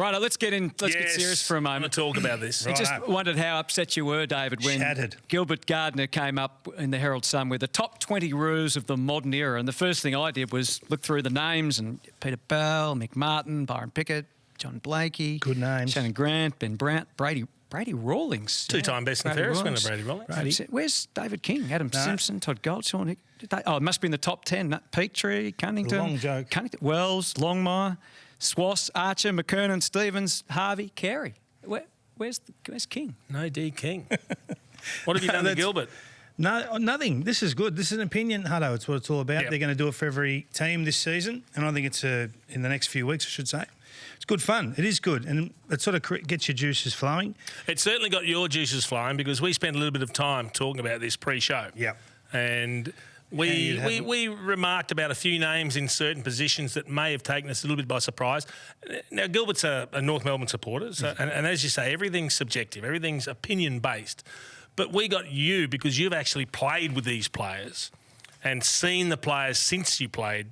Right, let's get serious for a moment. I'm going to talk about this. I just wondered how upset you were, David, when Gilbert Gardner came up in the Herald Sun with the top 20 Roos of the modern era. And the first thing I did was look through the names, and Peter Bell, Mick Martin, Byron Pickett, John Blakey. Good names. Shannon Grant, Ben Brandt, Brady Rawlings. Two-time best and fairest winner, Brady Rawlings. Where's David King? Adam Simpson, Todd Goldshorn. It must be in the top 10. Petrie, Cunnington. Long joke. Wells, Longmire, Swass, Archer, McKernan, Stevens, Harvey, Carey. Where's King? No D King. What have you done to Gilbert? No, nothing. This is good. This is an opinion, Hutto. It's what it's all about. Yep. They're going to do it for every team this season, and I think it's in the next few weeks, I should say. It's good fun. It is good, and it sort of gets your juices flowing. It certainly got your juices flowing because we spent a little bit of time talking about this pre-show. Yeah. And we remarked about a few names in certain positions that may have taken us a little bit by surprise. Now, Gilbert's a North Melbourne supporter, so, and as you say, everything's subjective, everything's opinion-based. But we got you because you've actually played with these players and seen the players since you played.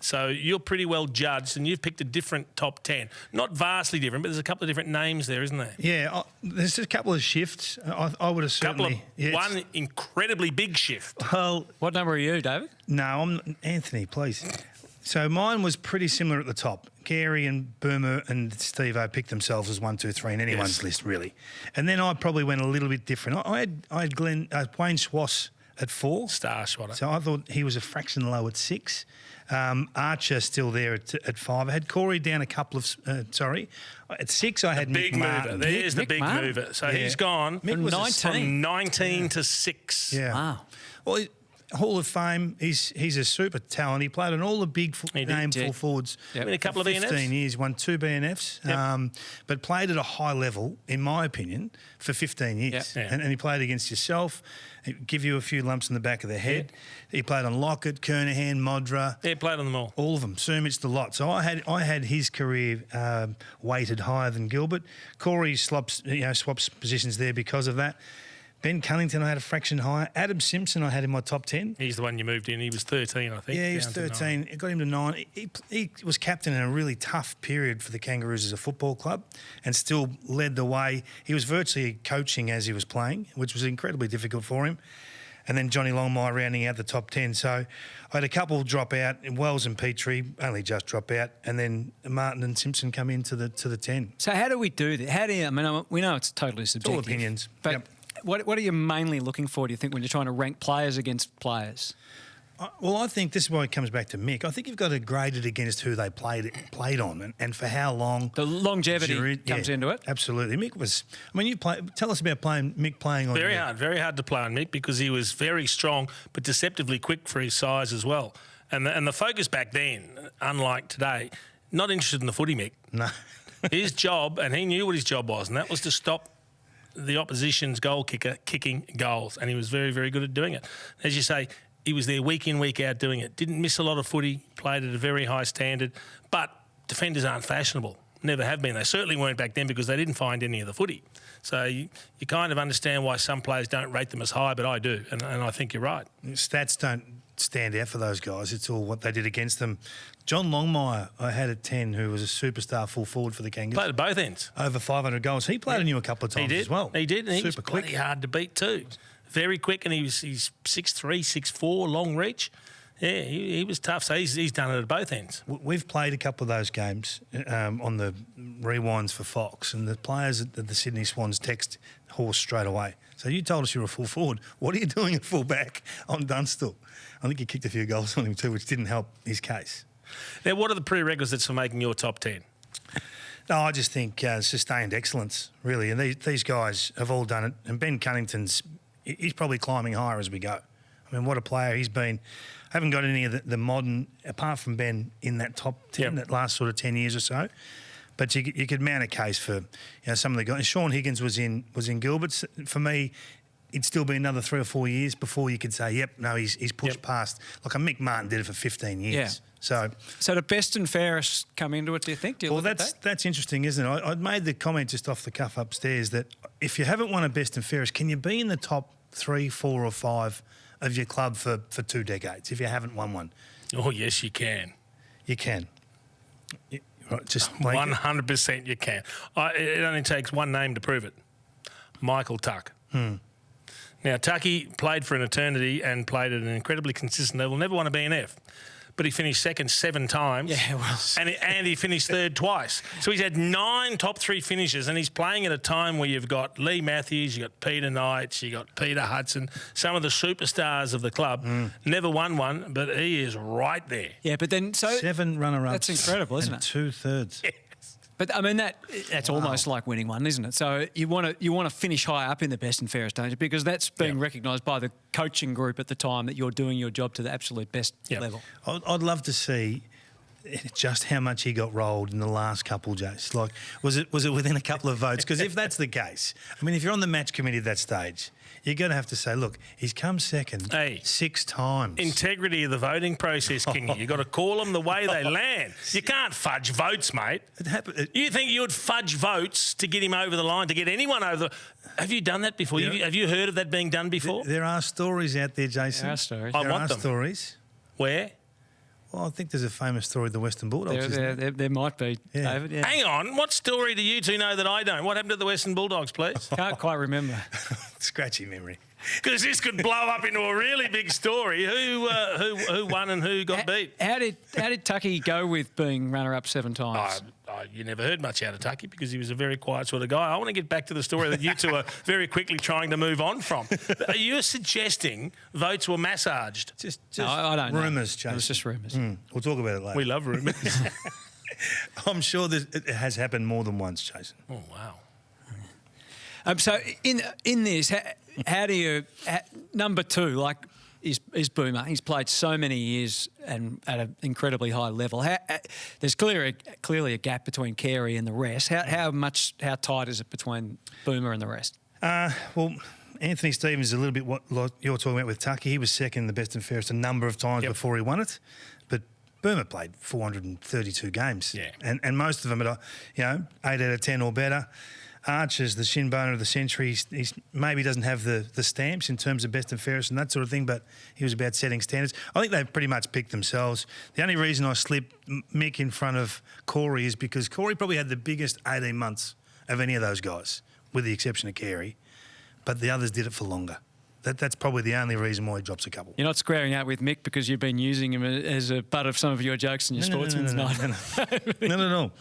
So you're pretty well judged, and you've picked a different top 10. Not vastly different, but there's a couple of different names there, isn't there? Yeah, there's a couple of shifts. I would have certainly... One incredibly big shift. Well... What number are you, David? No, I'm... Anthony, please. So mine was pretty similar at the top. Gary and Boomer and Steve-O picked themselves as 1, 2, 3 in anyone's list, really. And then I probably went a little bit different. I had Wayne Swass at 4. Star shotter. So I thought he was a fraction low at 6. Archer still there at 5. I had Corey down a couple of... At 6 I had Mick Martin. There's the big mover. So he's gone from 19 to 6. Yeah. Wow. Well, Hall of Fame, he's a super talent. He played on all the big name full forwards. Yep. A couple of BNFs. 15 years, won 2 BNFs, but played at a high level, in my opinion, for 15 years. Yep. And he played against yourself, give you a few lumps in the back of the head. He played on Lockett, Kernahan, Modra. Yeah, played on them all. All of them. Sumich, the lot. So I had his career weighted higher than Gilbert. Corey swaps positions there because of that. Ben Cunnington, I had a fraction higher. Adam Simpson, I had in my top 10. He's the one you moved in. He was 13, I think. Yeah, he was 13. It got him to 9. He was captain in a really tough period for the Kangaroos as a football club and still led the way. He was virtually coaching as he was playing, which was incredibly difficult for him. And then Johnny Longmire rounding out the top 10. So I had a couple drop out, and Wells and Petrie only just drop out, and then Martin and Simpson come into the 10. So how do we do that? We know it's totally subjective. It's all opinions. But what are you mainly looking for, do you think, when you're trying to rank players against players? Well, I think this is why it comes back to Mick. I think you've got to grade it against who they played on and for how long. The longevity comes into it. Absolutely. Mick was... I mean, tell us about Mick playing on... Very hard to play on Mick because he was very strong but deceptively quick for his size as well. And the focus back then, unlike today, not interested in the footy, Mick. No. His job, and he knew what his job was, and that was to stop the opposition's goal kicker kicking goals, and he was very, very good at doing it. As you say, he was there week in, week out doing it. Didn't miss a lot of footy, played at a very high standard, but defenders aren't fashionable. Never have been. They certainly weren't back then because they didn't find any of the footy. So you kind of understand why some players don't rate them as high, but I do, and I think you're right. Stats don't stand out for those guys. It's all what they did against them. John Longmire, I had at 10, who was a superstar full forward for the Kangaroos. Played at both ends. Over 500 goals. He played on you a couple of times as well. He did, and he was super quick. Hard to beat too. Very quick, and he's 6'3", 6'4", long reach. Yeah, he was tough, so he's done it at both ends. We've played a couple of those games on the rewinds for Fox, and the players at the Sydney Swans text Horse straight away. So you told us you're a full forward. What are you doing at full back on Dunstall? I think you kicked a few goals on him too, which didn't help his case. Now, what are the prerequisites for making your top 10? No, I just think sustained excellence, really. And these guys have all done it. And Ben Cunnington's, he's probably climbing higher as we go. I mean, what a player he's been. I haven't got any of the modern, apart from Ben, in that top 10, that last sort of 10 years or so. But you could mount a case for some of the guys. Sean Higgins was in Gilbert's. For me, it'd still be another 3 or 4 years before you could say, yep, no, he's pushed past. Like a Mick Martin did it for 15 years. Yeah. So the best and fairest come into it, do you think? Well, that's interesting, isn't it? I'd made the comment just off the cuff upstairs that if you haven't won a best and fairest, can you be in the top 3, 4 or 5 of your club for 2 decades if you haven't won one? Oh, yes, you can. You can. Right, just 100% you can. It only takes one name to prove it. Michael Tuck. Now, Tucky played for an eternity and played at an incredibly consistent level. Never won a BNF. But he finished second 7 times. Yeah, well. And he finished third twice. So he's had 9 top 3 finishes, and he's playing at a time where you've got Lee Matthews, you've got Peter Knights, you've got Peter Hudson, some of the superstars of the club. Never won one, but he is right there. Yeah, but then... 7 runner-ups. That's incredible, isn't and it? 2/3. Yeah. But I mean that's almost like winning one, isn't it? So you want to finish high up in the best and fairest, don't you? Because that's being recognised by the coaching group at the time that you're doing your job to the absolute best level. I'd love to see just how much he got rolled in the last couple, Jace. Like, was it within a couple of votes? Because if that's the case, I mean, if you're on the match committee at that stage, you're going to have to say, look, he's come second 6 times. Integrity of the voting process, Kingy. You've got to call them the way they land. You can't fudge votes, mate. You think you would fudge votes to get him over the line, to get anyone over the... Have you done that before? Have you heard of that being done before? There are stories out there, Jason. There are stories. I want them. Stories. Where? Well, I think there's a famous story of the Western Bulldogs. There might be, David. Yeah. Hang on. What story do you two know that I don't? What happened to the Western Bulldogs, please? Can't quite remember. Scratchy memory. Because this could blow up into a really big story. Who won and who got beat? How did Tucky go with being runner-up 7 times? You never heard much out of Tucky because he was a very quiet sort of guy. I want to get back to the story that you two are very quickly trying to move on from. Are you suggesting votes were massaged? Just No, I don't know. rumours, Jason. It was just rumours. We'll talk about it later. We love rumours. I'm sure it has happened more than once, Jason. Oh, wow. So in this, how do you number 2 like is Boomer? He's played so many years and at an incredibly high level. There's clearly a gap between Carey and the rest. How tight is it between Boomer and the rest? Well, Anthony Stevens is a little bit what you're talking about with Tucky. He was second in the best and fairest a number of times before he won it, but Boomer played 432 games, and most of them at 8 out of 10 or better. Archer's the shin boner of the century. He's maybe doesn't have the stamps in terms of best and fairest and that sort of thing, but he was about setting standards. I think they've pretty much picked themselves. The only reason I slipped Mick in front of Corey is because Corey probably had the biggest 18 months of any of those guys, with the exception of Carey, but the others did it for longer. That's probably the only reason why he drops a couple. You're not squaring out with Mick because you've been using him as a butt of some of your jokes in your sportsman's night. No.